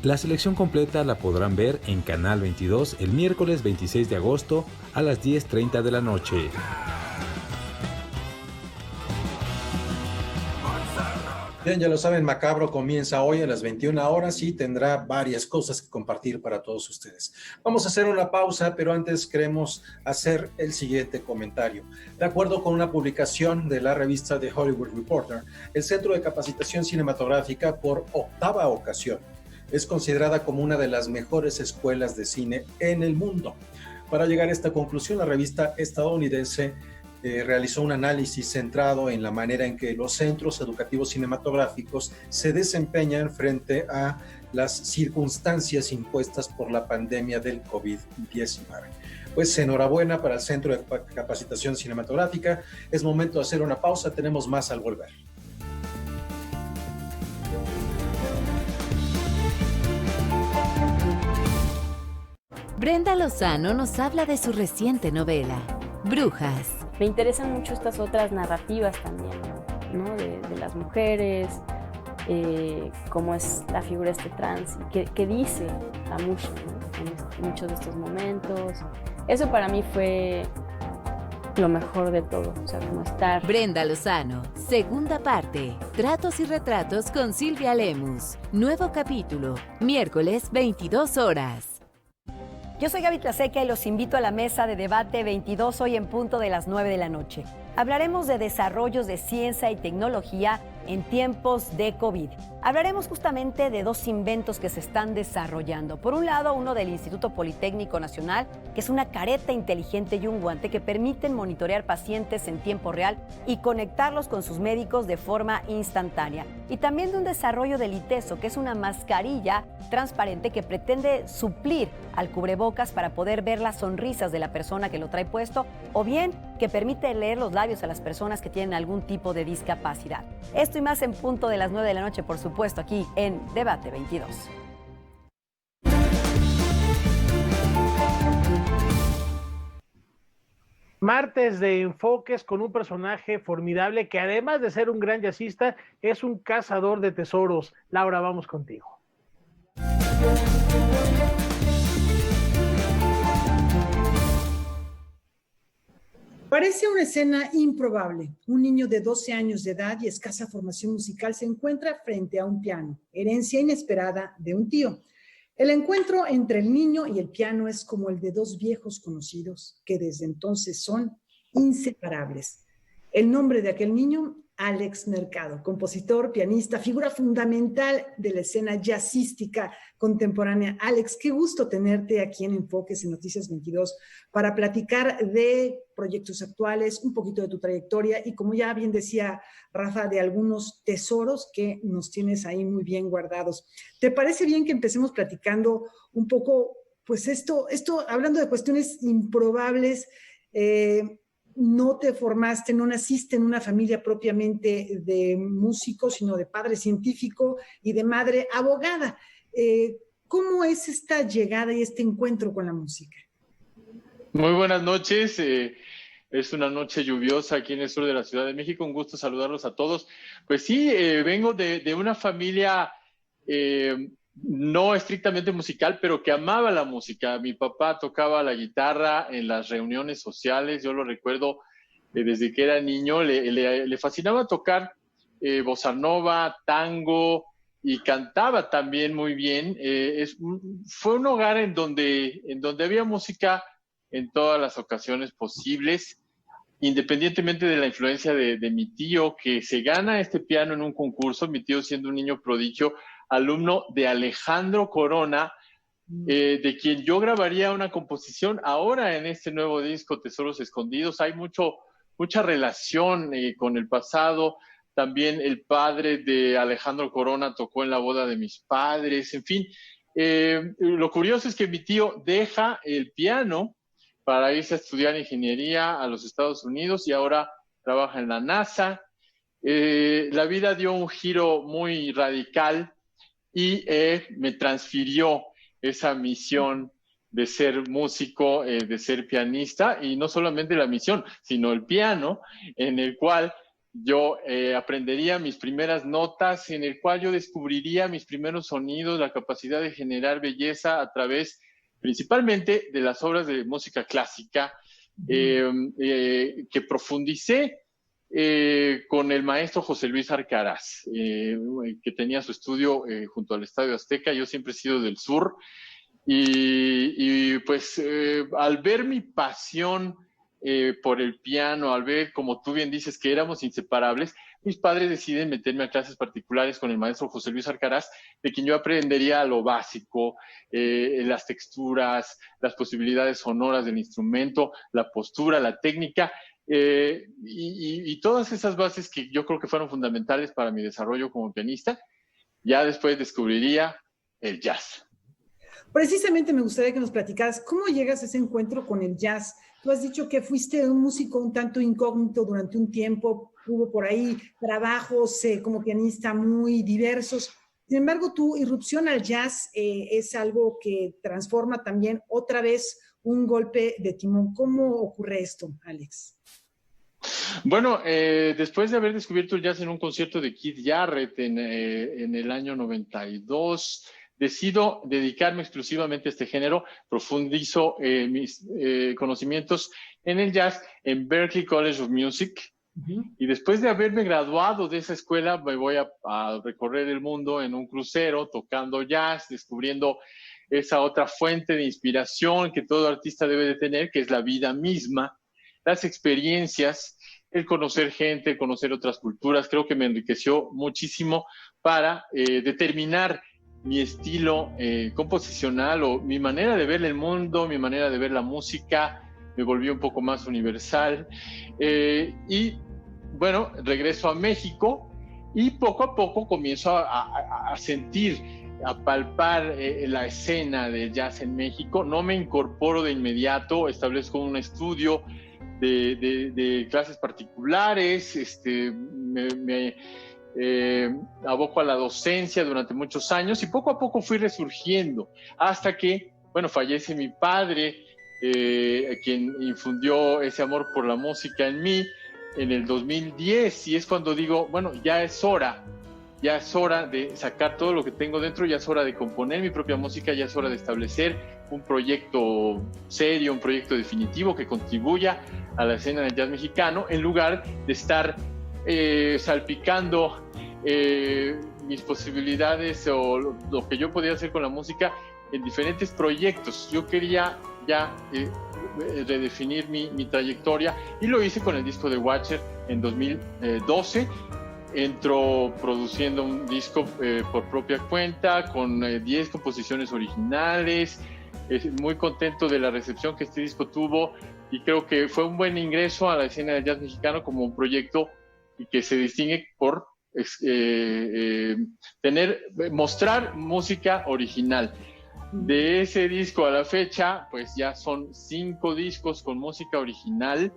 S13: La selección completa la podrán ver en Canal 22 el miércoles 26 de agosto a las 10:30 de la noche.
S2: Bien, ya lo saben, Macabro comienza hoy a las 21 horas y tendrá varias cosas que compartir para todos ustedes. Vamos a hacer una pausa, pero antes queremos hacer el siguiente comentario. De acuerdo con una publicación de la revista The Hollywood Reporter, el Centro de Capacitación Cinematográfica, por 8ª ocasión, es considerada como una de las mejores escuelas de cine en el mundo. Para llegar a esta conclusión, la revista estadounidense realizó un análisis centrado en la manera en que los centros educativos cinematográficos se desempeñan frente a las circunstancias impuestas por la pandemia del COVID-19. Pues enhorabuena para el Centro de Capacitación Cinematográfica. Es momento de hacer una pausa, tenemos más al volver.
S20: Brenda Lozano nos habla de su reciente novela, Brujas.
S14: Me interesan mucho estas otras narrativas también, ¿no? De las mujeres, cómo es la figura trans, qué dice la música, ¿no? En muchos de estos momentos. Eso para mí fue lo mejor de todo, o sea, como estar...
S20: Brenda Lozano, segunda parte, Tratos y Retratos con Silvia Lemus. Nuevo capítulo, miércoles 22 horas.
S15: Yo soy Gaby Tlaseca y los invito a la mesa de debate 22 hoy en punto de las 9 de la noche. Hablaremos de desarrollos de ciencia y tecnología en tiempos de COVID. Hablaremos justamente de 2 inventos que se están desarrollando. Por un lado, uno del Instituto Politécnico Nacional, que es una careta inteligente y un guante que permiten monitorear pacientes en tiempo real y conectarlos con sus médicos de forma instantánea. Y también de un desarrollo del ITESO, que es una mascarilla transparente que pretende suplir al cubrebocas para poder ver las sonrisas de la persona que lo trae puesto, o bien que permite leer los labios a las personas que tienen algún tipo de discapacidad. Esto y más en punto de las 9 de la noche, por supuesto, aquí en Debate 22.
S3: Martes de enfoques con un personaje formidable que, además de ser un gran jazzista, es un cazador de tesoros. Laura, vamos contigo.
S1: Parece una escena improbable. Un niño de 12 años de edad y escasa formación musical se encuentra frente a un piano, herencia inesperada de un tío. El encuentro entre el niño y el piano es como el de dos viejos conocidos que desde entonces son inseparables. El nombre de aquel niño, Alex Mercado, compositor, pianista, figura fundamental de la escena jazzística contemporánea. Alex, qué gusto tenerte aquí en Enfoques en Noticias 22 para platicar de proyectos actuales, un poquito de tu trayectoria y, como ya bien decía Rafa, de algunos tesoros que nos tienes ahí muy bien guardados. ¿Te parece bien que empecemos platicando un poco, pues esto hablando de cuestiones improbables? No te formaste, no naciste en una familia propiamente de músico, sino de padre científico y de madre abogada. ¿Cómo es esta llegada y este encuentro con la música?
S5: Muy buenas noches. Es una noche lluviosa aquí en el sur de la Ciudad de México. Un gusto saludarlos a todos. Pues sí, vengo de una familia no estrictamente musical, pero que amaba la música. Mi papá tocaba la guitarra en las reuniones sociales, yo lo recuerdo desde que era niño, le fascinaba tocar bossa nova, tango, y cantaba también muy bien. Fue un hogar en donde había música en todas las ocasiones posibles, independientemente de la influencia de mi tío, que se gana este piano en un concurso, mi tío siendo un niño prodigio, alumno de Alejandro Corona, de quien yo grabaría una composición ahora en este nuevo disco, Tesoros Escondidos. Hay mucha relación con el pasado. También el padre de Alejandro Corona tocó en la boda de mis padres. En fin, lo curioso es que mi tío deja el piano para irse a estudiar ingeniería a los Estados Unidos y ahora trabaja en la NASA. La vida dio un giro muy radical y me transfirió esa misión de ser músico, de ser pianista, y no solamente la misión, sino el piano, en el cual yo aprendería mis primeras notas, en el cual yo descubriría mis primeros sonidos, la capacidad de generar belleza a través principalmente de las obras de música clásica, que profundicé con el maestro José Luis Arcaraz, que tenía su estudio junto al Estadio Azteca. Yo siempre he sido del sur y pues al ver mi pasión por el piano, al ver, como tú bien dices, que éramos inseparables, mis padres deciden meterme a clases particulares con el maestro José Luis Arcaraz, de quien yo aprendería lo básico, las texturas, las posibilidades sonoras del instrumento, la postura, la técnica, y todas esas bases que yo creo que fueron fundamentales para mi desarrollo como pianista. Ya después descubriría el jazz.
S1: Precisamente me gustaría que nos platicaras cómo llegas a ese encuentro con el jazz. Tú has dicho que fuiste un músico un tanto incógnito durante un tiempo, hubo por ahí trabajos como pianista muy diversos. Sin embargo, tu irrupción al jazz es algo que transforma también otra vez un golpe de timón. ¿Cómo ocurre esto, Alex?
S5: Bueno, después de haber descubierto el jazz en un concierto de Keith Jarrett en el año 92, decido dedicarme exclusivamente a este género. Profundizo mis conocimientos en el jazz en Berklee College of Music. Y después de haberme graduado de esa escuela, me voy a recorrer el mundo en un crucero tocando jazz, descubriendo esa otra fuente de inspiración que todo artista debe de tener, que es la vida misma, las experiencias, el conocer gente, el conocer otras culturas. Creo que me enriqueció muchísimo para determinar mi estilo composicional o mi manera de ver el mundo, mi manera de ver la música. Me volví un poco más universal. Y bueno, regreso a México y poco a poco comienzo a sentir, a palpar la escena del jazz en México. No me incorporo de inmediato, establezco un estudio de clases particulares, me aboco a la docencia durante muchos años y poco a poco fui resurgiendo hasta que, bueno, fallece mi padre, quien infundió ese amor por la música en mí en el 2010, y es cuando digo, bueno, ya es hora de sacar todo lo que tengo dentro, ya es hora de componer mi propia música, ya es hora de establecer un proyecto serio, un proyecto definitivo que contribuya a la escena del jazz mexicano, en lugar de estar salpicando mis posibilidades o lo que yo podía hacer con la música en diferentes proyectos. Yo quería ya redefinir mi trayectoria y lo hice con el disco de Watcher en 2012. Entró produciendo un disco por propia cuenta, con 10 composiciones originales. Muy contento de la recepción que este disco tuvo y creo que fue un buen ingreso a la escena del jazz mexicano como un proyecto y que se distingue por mostrar música original. De ese disco a la fecha, pues ya son 5 discos con música original.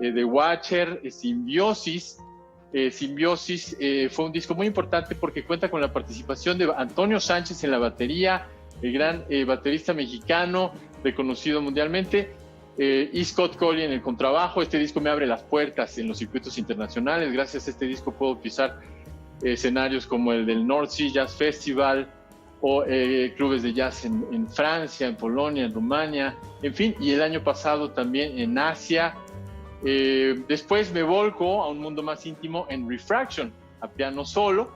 S5: The Watcher, Simbiosis. Simbiosis fue un disco muy importante porque cuenta con la participación de Antonio Sánchez en la batería, el gran baterista mexicano, reconocido mundialmente, y Scott Colley en el contrabajo. Este disco me abre las puertas en los circuitos internacionales. Gracias a este disco puedo pisar escenarios como el del North Sea Jazz Festival, o clubes de jazz en Francia, en Polonia, en Rumania, en fin, y el año pasado también en Asia. Después me volco a un mundo más íntimo en Refraction, a piano solo.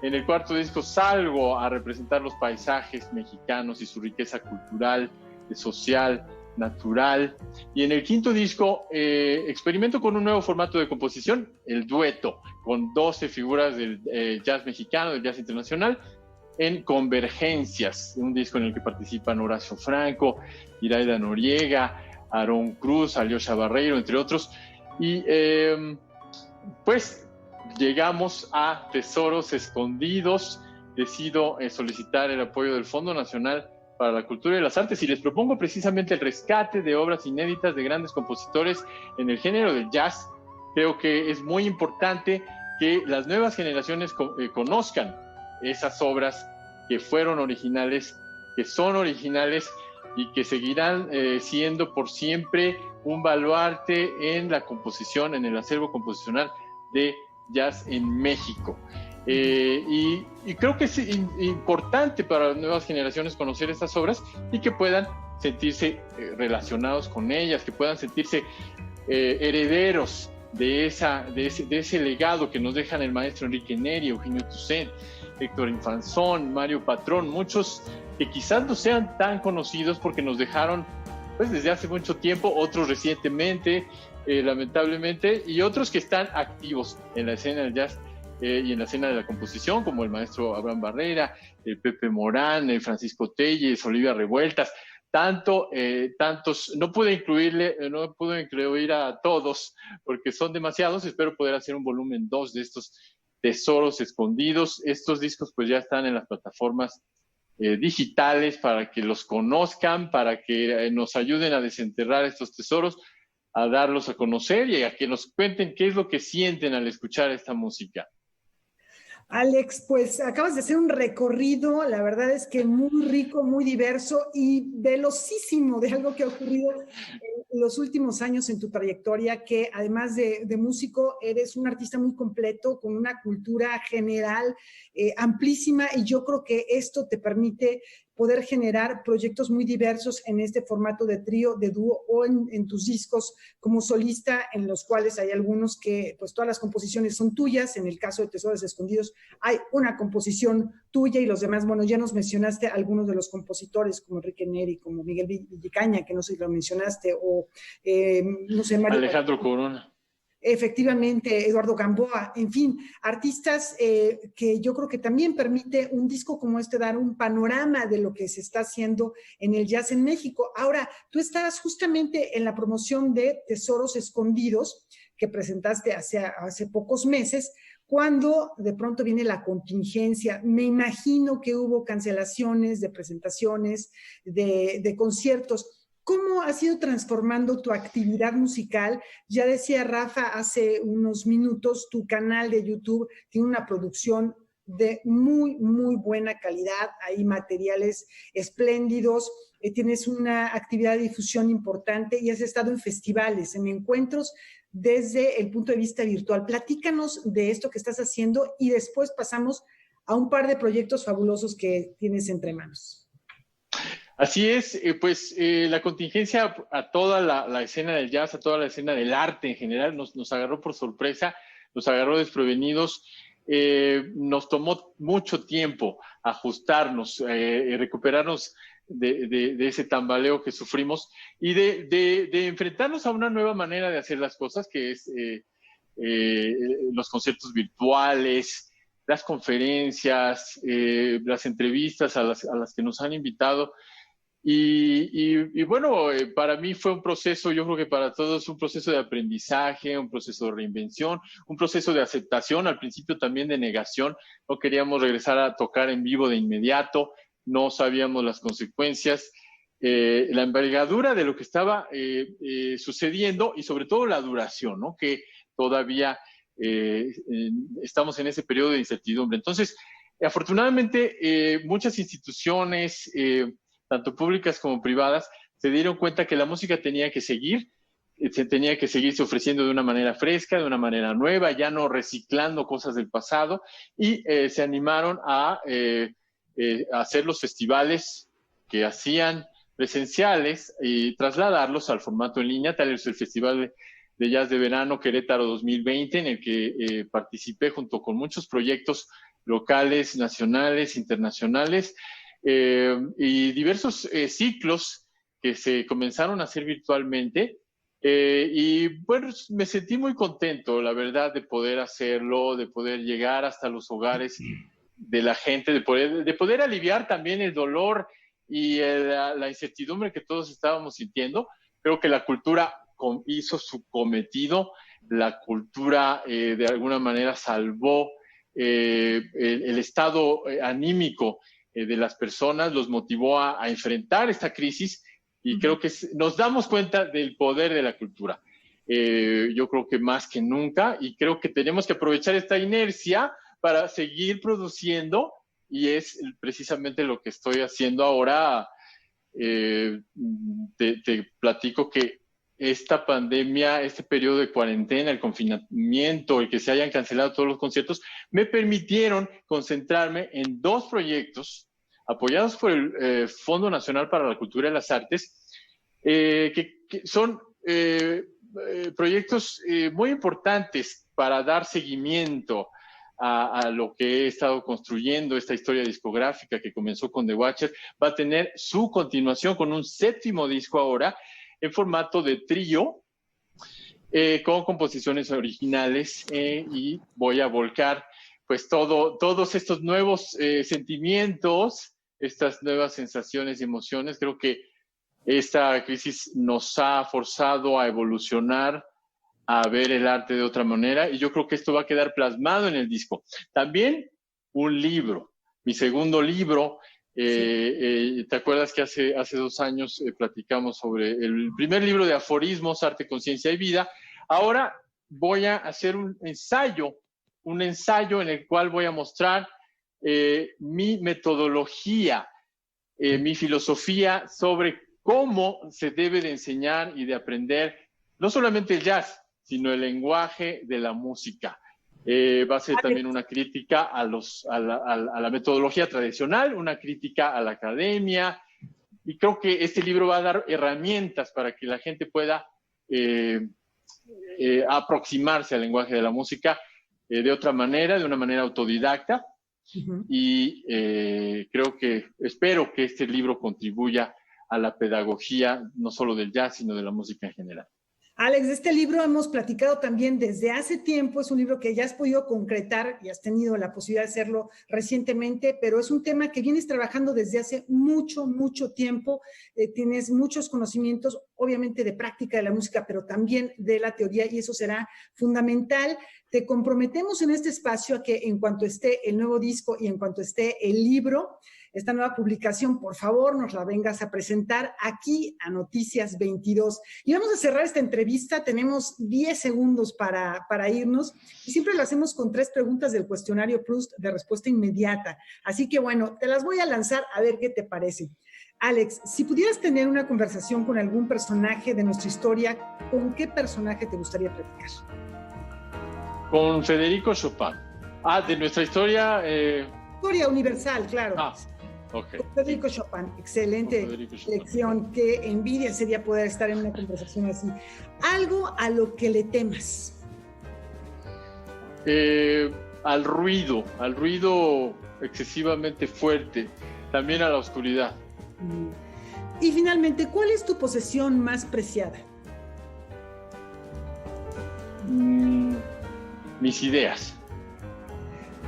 S5: En el cuarto disco salgo a representar los paisajes mexicanos y su riqueza cultural, social, natural. Y en el quinto disco experimento con un nuevo formato de composición, el dueto, con 12 figuras del jazz mexicano, del jazz internacional, en Convergencias, un disco en el que participan Horacio Franco, Iraida Noriega, Aarón Cruz, Alyosha Barreiro, entre otros. Y pues llegamos a Tesoros Escondidos. Decido solicitar el apoyo del Fondo Nacional para la Cultura y las Artes y les propongo precisamente el rescate de obras inéditas de grandes compositores en el género del jazz. Creo que es muy importante que las nuevas generaciones conozcan esas obras que fueron originales, que son originales y que seguirán siendo por siempre un baluarte en la composición, en el acervo composicional de jazz en México. Y creo que es importante para las nuevas generaciones conocer estas obras y que puedan sentirse relacionados con ellas, que puedan sentirse herederos de ese legado que nos dejan el maestro Enrique Neri, Eugenio Toussaint, Héctor Infanzón, Mario Patrón, muchos que quizás no sean tan conocidos porque nos dejaron pues desde hace mucho tiempo, otros recientemente, lamentablemente, y otros que están activos en la escena del jazz y en la escena de la composición, como el maestro Abraham Barrera, Pepe Morán, Francisco Telles, Olivia Revueltas, tantos, no pude incluir a todos porque son demasiados. Espero poder hacer un volumen 2 de estos tesoros escondidos. Estos discos pues ya están en las plataformas digitales para que los conozcan, para que nos ayuden a desenterrar estos tesoros, a darlos a conocer y a que nos cuenten qué es lo que sienten al escuchar esta música.
S1: Alex, pues acabas de hacer un recorrido, la verdad es que muy rico, muy diverso y velocísimo de algo que ha ocurrido en los últimos años en tu trayectoria, que además de músico, eres un artista muy completo, con una cultura general amplísima, y yo creo que esto te permite poder generar proyectos muy diversos en este formato de trío, de dúo o en tus discos como solista, en los cuales hay algunos que pues todas las composiciones son tuyas. En el caso de Tesoros Escondidos hay una composición tuya y los demás, bueno, ya nos mencionaste algunos de los compositores como Enrique Neri, como Miguel Villicaña, que no sé si lo mencionaste, o no sé, Mario
S5: Alejandro Corona.
S1: Efectivamente, Eduardo Gamboa, en fin, artistas que yo creo que también permite un disco como este dar un panorama de lo que se está haciendo en el jazz en México. Ahora, tú estabas justamente en la promoción de Tesoros Escondidos, que presentaste hace pocos meses, cuando de pronto viene la contingencia. Me imagino que hubo cancelaciones de presentaciones, de conciertos. ¿Cómo has ido transformando tu actividad musical? Ya decía Rafa hace unos minutos, tu canal de YouTube tiene una producción de muy, muy buena calidad. Hay materiales espléndidos, tienes una actividad de difusión importante y has estado en festivales, en encuentros desde el punto de vista virtual. Platícanos de esto que estás haciendo y después pasamos a un par de proyectos fabulosos que tienes entre manos.
S5: Así es, pues la contingencia a toda la escena del jazz, a toda la escena del arte en general, nos agarró por sorpresa, nos agarró desprevenidos, nos tomó mucho tiempo ajustarnos, recuperarnos de ese tambaleo que sufrimos y de enfrentarnos a una nueva manera de hacer las cosas, que es los conciertos virtuales, las conferencias, las entrevistas a las que nos han invitado. Y bueno, para mí fue un proceso, yo creo que para todos, un proceso de aprendizaje, un proceso de reinvención, un proceso de aceptación, al principio también de negación. No queríamos regresar a tocar en vivo de inmediato, no sabíamos las consecuencias, la envergadura de lo que estaba sucediendo y sobre todo la duración, ¿no? Que todavía estamos en ese periodo de incertidumbre. Entonces, afortunadamente, muchas instituciones, tanto públicas como privadas, se dieron cuenta que la música tenía que seguirse ofreciendo de una manera fresca, de una manera nueva, ya no reciclando cosas del pasado, y se animaron a hacer los festivales que hacían presenciales y trasladarlos al formato en línea. Tal es el Festival de Jazz de Verano Querétaro 2020, en el que participé junto con muchos proyectos locales, nacionales, internacionales, y diversos ciclos que se comenzaron a hacer virtualmente. Y bueno, me sentí muy contento, la verdad, de poder hacerlo, de poder llegar hasta los hogares de la gente, de poder aliviar también el dolor y la incertidumbre que todos estábamos sintiendo. Creo que la cultura hizo su cometido, la cultura de alguna manera salvó el estado anímico de las personas, los motivó a enfrentar esta crisis, y creo que nos damos cuenta del poder de la cultura. Yo creo que más que nunca, y creo que tenemos que aprovechar esta inercia para seguir produciendo, y es precisamente lo que estoy haciendo ahora. Te platico que esta pandemia, este periodo de cuarentena, el confinamiento, el que se hayan cancelado todos los conciertos, me permitieron concentrarme en 2 proyectos apoyados por el Fondo Nacional para la Cultura y las Artes, que son proyectos muy importantes para dar seguimiento a lo que he estado construyendo. Esta historia discográfica que comenzó con The Watcher va a tener su continuación con un 7º disco ahora, en formato de trío, con composiciones originales, y voy a volcar pues todos estos nuevos sentimientos, estas nuevas sensaciones y emociones. Creo que esta crisis nos ha forzado a evolucionar, a ver el arte de otra manera, y yo creo que esto va a quedar plasmado en el disco. También un libro, mi segundo libro. ¿Te acuerdas que hace 2 años platicamos sobre el primer libro de aforismos, Arte, Conciencia y Vida? Ahora voy a hacer un ensayo en el cual voy a mostrar mi metodología, mi filosofía sobre cómo se debe de enseñar y de aprender no solamente el jazz, sino el lenguaje de la música. Va a ser también una crítica a la metodología tradicional, una crítica a la academia, y creo que este libro va a dar herramientas para que la gente pueda aproximarse al lenguaje de la música de otra manera, de una manera autodidacta. Y espero que este libro contribuya a la pedagogía no solo del jazz, sino de la música en general.
S1: Alex, de este libro hemos platicado también desde hace tiempo. Es un libro que ya has podido concretar y has tenido la posibilidad de hacerlo recientemente, pero es un tema que vienes trabajando desde hace mucho, mucho tiempo. Tienes muchos conocimientos, obviamente de práctica de la música, pero también de la teoría, y eso será fundamental. Te comprometemos en este espacio a que en cuanto esté el nuevo disco y en cuanto esté el libro, esta nueva publicación, por favor, nos la vengas a presentar aquí a Noticias 22. Y vamos a cerrar esta entrevista. Tenemos 10 segundos para irnos, y siempre lo hacemos con 3 preguntas del cuestionario Proust de respuesta inmediata. Así que bueno, te las voy a lanzar a ver qué te parece. Alex, si pudieras tener una conversación con algún personaje de nuestra historia, ¿con qué personaje te gustaría platicar?
S5: Con Federico Chopin. De nuestra historia...
S1: Historia universal, claro.
S5: Okay.
S1: Federico Chopin, excelente lección. Qué envidia sería poder estar en una conversación así. Algo a lo que le temas.
S5: Al ruido excesivamente fuerte, también a la oscuridad.
S1: Y finalmente, ¿cuál es tu posesión más preciada?
S5: Mis ideas.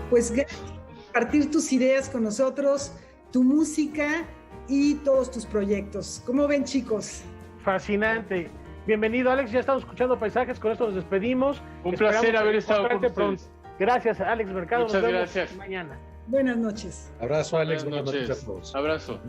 S1: Pues gracias por compartir tus ideas con nosotros, tu música y todos tus proyectos. ¿Cómo ven, chicos?
S3: Fascinante. Bienvenido, Alex. Ya estamos escuchando paisajes. Con esto nos despedimos.
S5: Un placer haber estado con ustedes.
S3: Pronto. Gracias, Alex Mercado.
S5: Muchas
S3: nos vemos
S5: gracias.
S3: mañana.
S1: Buenas noches.
S2: Abrazo, Alex.
S5: Buenas noches.
S2: A todos.
S5: Abrazo.